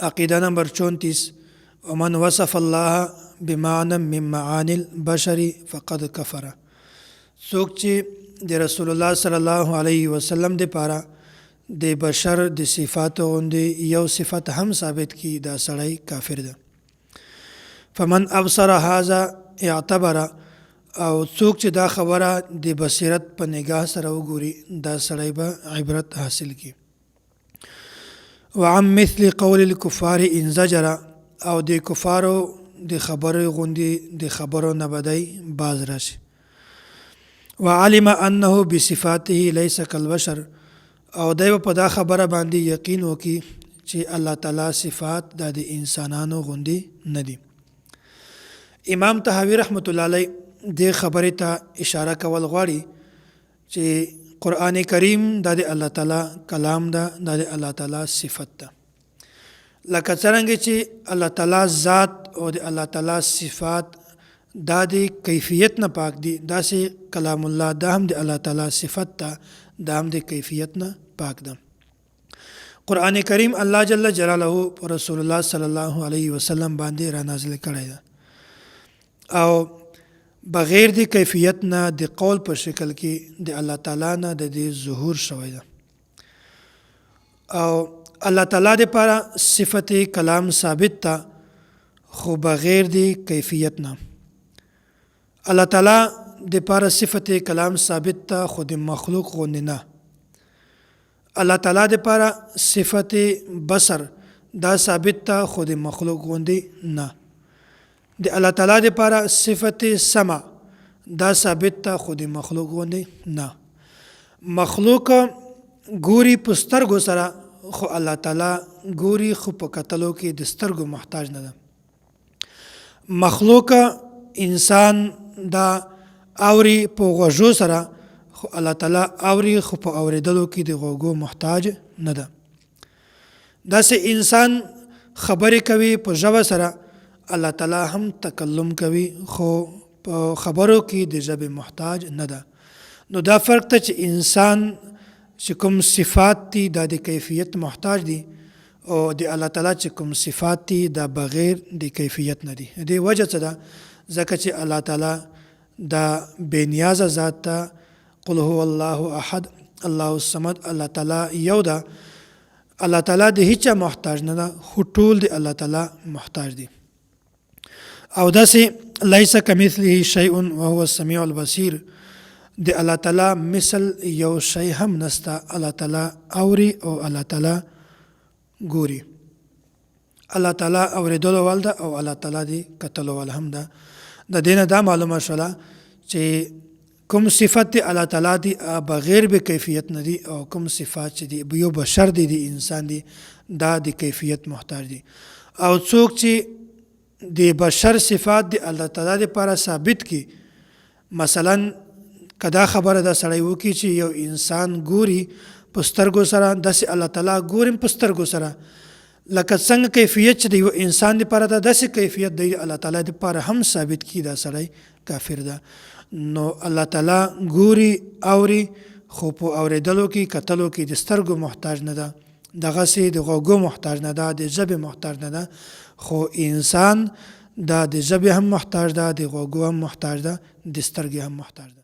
عقیدہ نمبر 34 ومن وصف الله بمعنى من معاني البشر فقد کفر. څوک چې د رسول الله صلی الله علیه وسلم د پاره د بشر د صفاتو غوندې یو صفت هم ثابت کی دا سړی کافر ده. فمن ابصر هذا اعتبر او څوک چې دا خبره د بصیرت په نگاه سره وګوري دا سړی به عبرت حاصل کی. وعن مثل قول الكفار ان زجر او د کفارو د خبرو غوندې د خبرو نه بدای باز راشي. وعلم انه بصفاته ليس كالبشر او دایو په دا خبره باندې یقین وکي چې الله تعالی صفات د انسانانو غوندې نه دي. امام طحاوی رحمت الله علیه د خبرې ته اشاره کول غواړي چې قرآن کریم د الله تعالی کلام ده د الله تعالی صفت ده. لکه څنګه چې الله تعالی ذات او د الله تعالی صفات دا د کیفیت نه پاک دي داسې کلام الله دا هم د الله تعالی صفت ده دا هم د کیفیت نه پاک ده. قرآن کریم الله جل جلاله پر رسول الله صلی الله علیه وسلم باندې را نازل کړی ده او بغیر د کیفیت نه د قول په شکل کې د الله تعالی نه د ظهور شوی ده. او الله تعالی د لپاره صفت کلام ثابت ده خو بغیر د کیفیت نه. الله تعالی د لپاره صفت کلام ثابت ده خو د مخلوق غوندې نه. الله تعالی د لپاره صفت بصر دا ثابت ده خو د مخلوق غوندې نه. د الله تعالی د لپاره صفت سمع دا ثابت ده خو د مخلوق غوندې نه. مخلوق ګوري په سترګو سره خو الله تعالی ګوري خو په کتلو کې د سترګو محتاج نه ده. مخلوق انسان دا اوري په غوږو سره خو الله تعالی اوري خو په اوریدلو کې د غوږو محتاج نه ده. داسې انسان خبرې کوي په ژبه سره الله تعالی هم تکلم کوي خو په خبرو کې د ژبې محتاج نه ده. نو دا فرق ته چې انسان چې کوم صفات دي دا د کیفیت محتاج دي او د الله تعالی چې کوم صفات دي دا بغیر د کیفیت نه دي. د وجه څه ده ځکه چې الله تعالی دا بے نیاز ذات ته قل هو الله احد الله الصمد الله تعالی یو ده. الله تعالی د هیڅ محتاج نه ده خو ټول د الله تعالی محتاج دي. او داسې لیس کمثله شیء وهو السمیع البصیر د الله تعالی مثل یو شی هم نسته. الله تعالی اوري او الله تعالی ګوري. الله تعالی اوریدلو ول ده او الله تعالی دی کتلو ول هم ده. د دینه دا معلومه شوله چې کوم صفت دی الله تعالی دی بغیر به کیفیت نه دی او کوم صفات چې دی یو بشر دی د انسان دی دا د کیفیت محتاج دی. او څوک چې د بشر صفات دی الله تعالی لپاره ثابت کی مثلا کدا خبره دا سړی وکي چې یو انسان ګوري په سترګو سره داسې الله تعالی ګوري په سترګو سره لکه څنګه کیفیت چې د یو انسان لپاره دا داسې کیفیت دی الله تعالی لپاره هم ثابت کی دا سړی کافر ده. نو الله تعالی ګوري اوري خو په اوریدلو کې کتلو کې د سترګو محتاج نه ده دغسې د غوږو محتاج نه ده د ژبې محتاج نه ده خو انسان دا د ژبې هم محتاج ده د غوږو هم محتاج ده د سترګې هم محتاج ده.